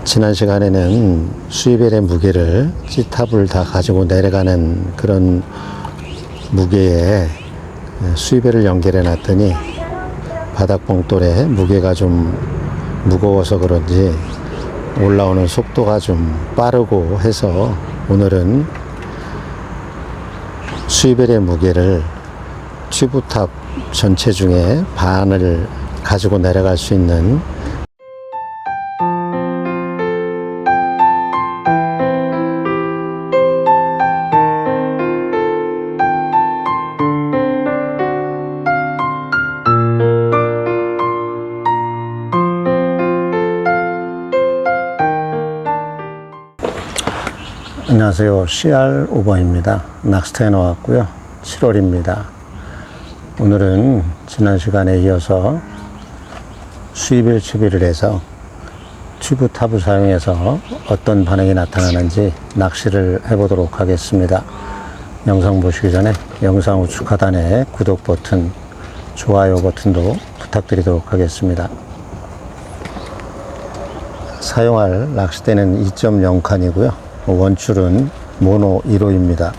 지난 시간에는 수입벨의 무게를 C탑을 다 가지고 내려가는 그런 무게에 수입벨을 연결해 놨더니 바닥 봉돌에 무게가 좀 무거워서 그런지 올라오는 속도가 좀 빠르고 해서 오늘은 수입벨의 무게를 튜브탑 전체 중에 반을 가지고 내려갈 수 있는 안녕하세요. CR 오버입니다. 낚시터에 나왔고요. 7월입니다. 오늘은 지난 시간에 이어서 수입벨 채비를 해서 튜브탑을 사용해서 어떤 반응이 나타나는지 낚시를 해보도록 하겠습니다. 영상 보시기 전에 영상 우측 하단에 구독 버튼, 좋아요 버튼도 부탁드리도록 하겠습니다. 사용할 낚싯대는 2.0칸이고요. 원줄은 모노 1호입니다.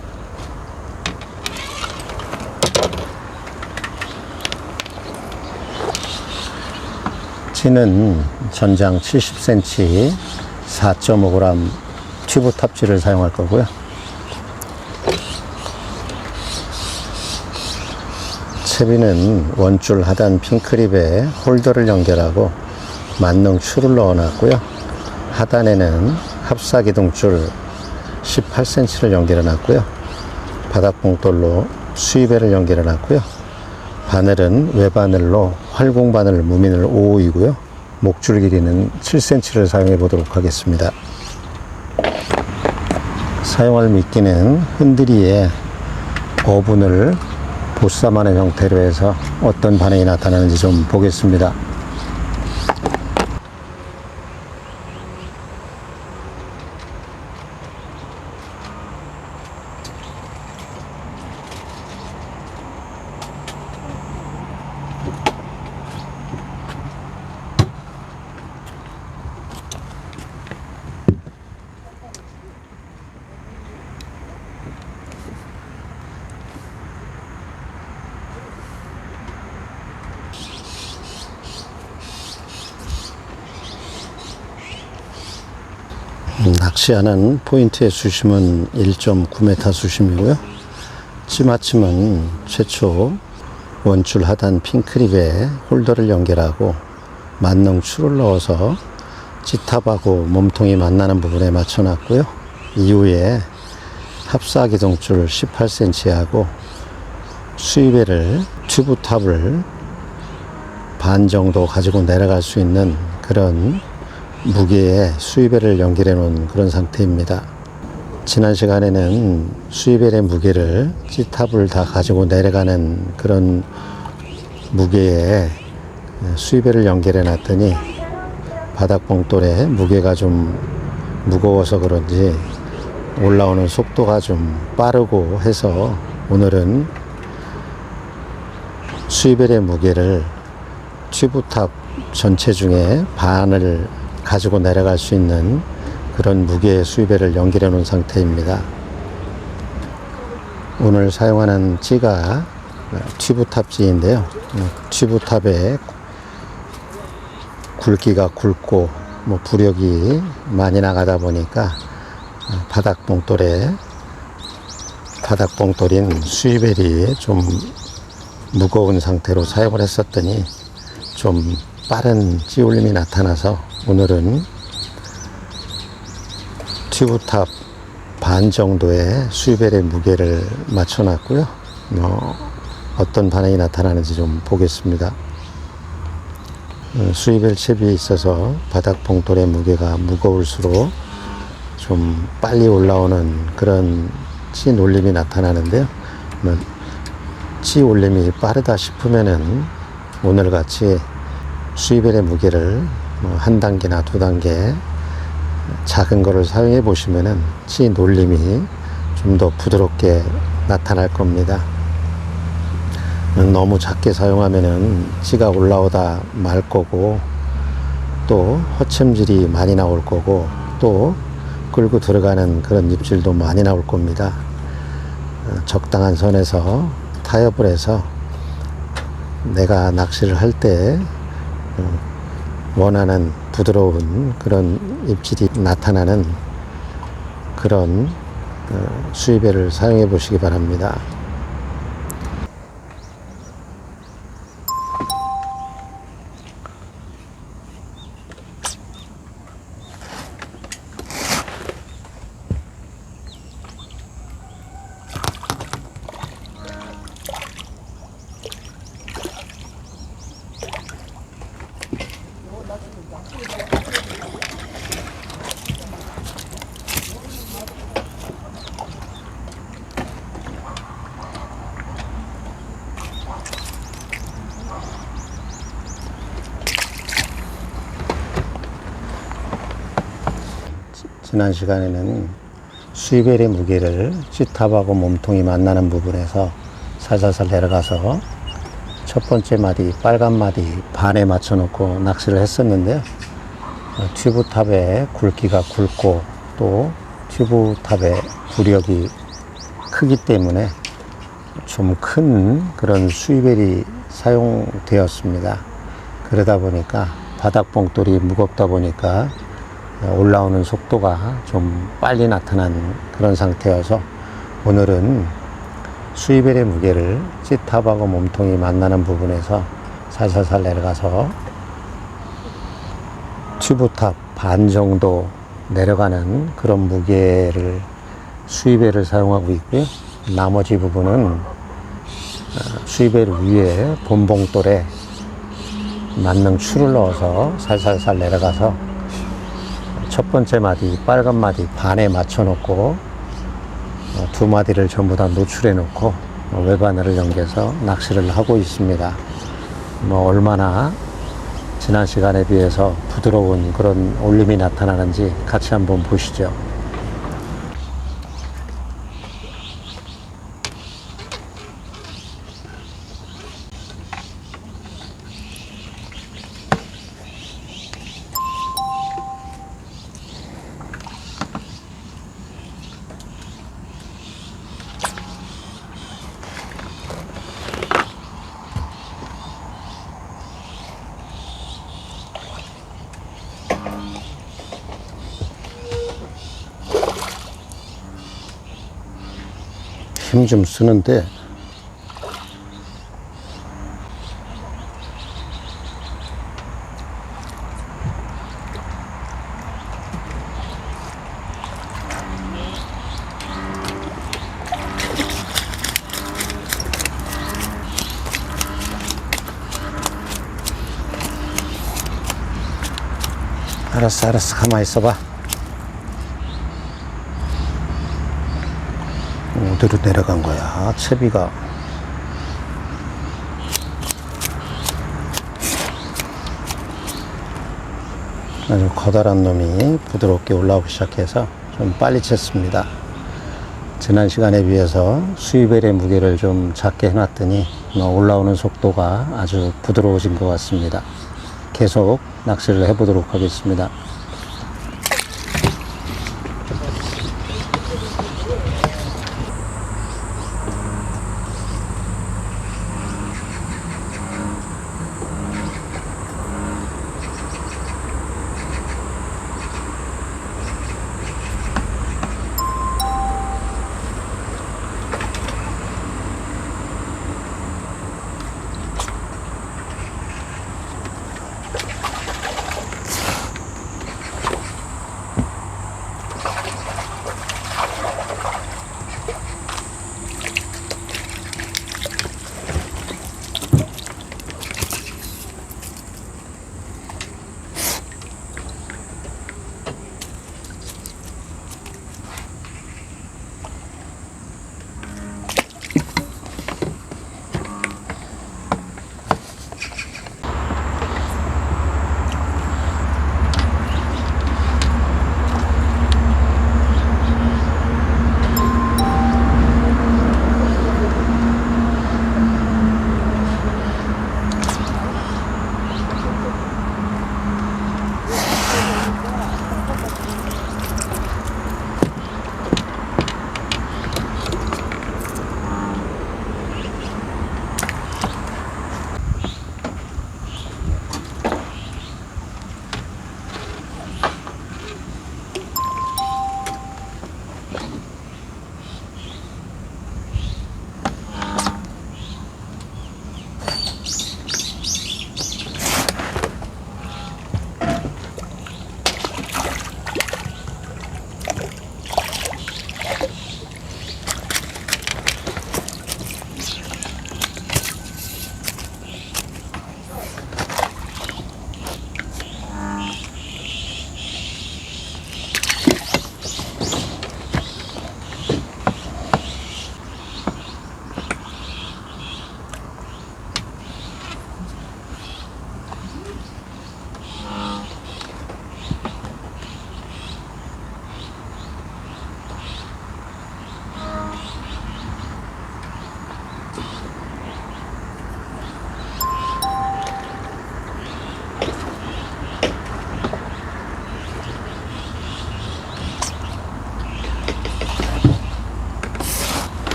찌는 전장 70cm 4.5g 튜브 탑지를 사용할 거고요. 채비는 원줄 하단 핀크립에 홀더를 연결하고 만능 추를 넣어 놨고요. 하단에는 합사기둥줄 18cm를 연결해 놨고요. 바닥 봉돌로 수입벨을 연결해 놨고요. 바늘은 외바늘로 활공바늘 무민을 5호이고요. 목줄 길이는 7cm를 사용해 보도록 하겠습니다. 사용할 미끼는 흔들이에 어분을 보쌈하는 형태로 해서 어떤 반응이 나타나는지 좀 보겠습니다. 낚시하는 포인트의 수심은 1.9m 수심이고요. 찌마침은 최초 원줄 하단 핀크립에 홀더를 연결하고 만능 추를 넣어서 찌탑하고 몸통이 만나는 부분에 맞춰 놨고요. 이후에 합사기둥줄 18cm 하고 수입벨을 튜브탑을 반 정도 가지고 내려갈 수 있는 그런 무게에 수입벨을 연결해 놓은 그런 상태입니다. 지난 시간에는 수입벨의 무게를 C탑을 다 가지고 내려가는 그런 무게에 수입벨을 연결해 놨더니 바닥 봉돌에 무게가 좀 무거워서 그런지 올라오는 속도가 좀 빠르고 해서 오늘은 수입벨의 무게를 튜브탑 전체 중에 반을 가지고 내려갈 수 있는 그런 무게의 수입벨을 연결해 놓은 상태입니다. 오늘 사용하는 찌가 튜브탑 찌인데요. 튜브탑에 굵기가 굵고 부력이 많이 나가다 보니까 바닥 봉돌인 수입벨이 좀 무거운 상태로 사용을 했었더니 좀 빠른 찌울림이 나타나서 오늘은 튜브탑 반 정도의 수입벨의 무게를 맞춰 놨고요. 어떤 반응이 나타나는지 좀 보겠습니다. 수입벨 채비에 있어서 바닥 봉돌의 무게가 무거울수록 좀 빨리 올라오는 그런 찌 놀림이 나타나는데요. 찌 올림이 빠르다 싶으면은 오늘같이 수입벨의 무게를 한 단계나 두 단계 작은 거를 사용해 보시면은 찌 놀림이 좀 더 부드럽게 나타날 겁니다. 너무 작게 사용하면은 찌가 올라오다 말 거고 또 허챔질이 많이 나올 거고, 또 끌고 들어가는 그런 입질도 많이 나올 겁니다. 적당한 선에서 타협을 해서 내가 낚시를 할 때 원하는 부드러운 그런 입질이 나타나는 그런 수입배를 사용해 보시기 바랍니다. 지난 시간에는 수입벨의 무게를 찌탑하고 몸통이 만나는 부분에서 살살살 내려가서 첫 번째 마디, 빨간 마디 반에 맞춰 놓고 낚시를 했었는데요. 튜브탑의 굵기가 굵고 또 튜브탑의 부력이 크기 때문에 좀 큰 그런 수입벨이 사용되었습니다. 그러다 보니까 바닥봉돌이 무겁다 보니까 올라오는 속도가 좀 빨리 나타난 그런 상태여서 오늘은 수입벨의 무게를 찌탑하고 몸통이 만나는 부분에서 살살살 내려가서 튜브탑 반 정도 내려가는 그런 무게를 수입벨을 사용하고 있고요. 나머지 부분은 수입벨 위에 본봉돌에 만능 추를 넣어서 살살살 내려가서 첫 번째 마디, 빨간 마디 반에 맞춰 놓고 두 마디를 전부 다 노출해 놓고 외바늘을 연결해서 낚시를 하고 있습니다. 얼마나 지난 시간에 비해서 부드러운 그런 올림이 나타나는지 같이 한번 보시죠. 힘 좀 쓰는데 알았어 가만히 있어봐. 어디로 내려간 거야? 채비가 아주 커다란 놈이 부드럽게 올라오기 시작해서 좀 빨리 챘습니다. 지난 시간에 비해서 수입벨의 무게를 좀 작게 해놨더니 올라오는 속도가 아주 부드러워진 것 같습니다. 계속 낚시를 해보도록 하겠습니다.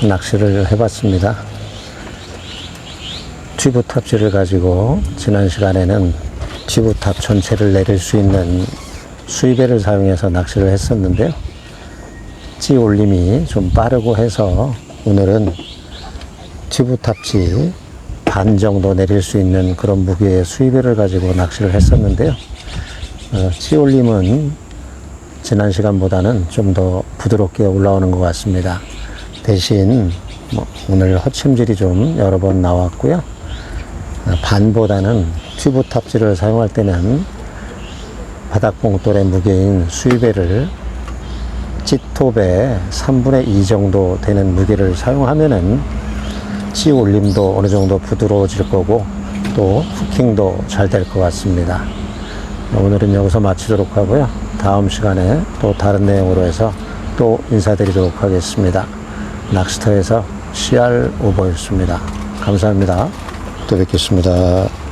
낚시를 해봤습니다. 튜브탑지를 가지고 지난 시간에는 튜브탑 전체를 내릴 수 있는 수위배를 사용해서 낚시를 했었는데요. 찌 올림이 좀 빠르고 해서 오늘은 튜브탑지 반 정도 내릴 수 있는 그런 무게의 수위배를 가지고 낚시를 했었는데요. 찌 올림은 지난 시간보다는 좀 더 부드럽게 올라오는 것 같습니다. 대신 오늘 허침질이 좀 여러 번 나왔고요. 반보다는 튜브 탑지를 사용할 때는 바닥봉돌의 무게인 수위배를 찌톱의 3분의 2 정도 되는 무게를 사용하면은 찌 올림도 어느 정도 부드러워질 거고 또 후킹도 잘 될 것 같습니다. 오늘은 여기서 마치도록 하고요. 다음 시간에 또 다른 내용으로 해서 또 인사드리도록 하겠습니다. 낚시터에서 CR 오버였습니다. 감사합니다. 또 뵙겠습니다.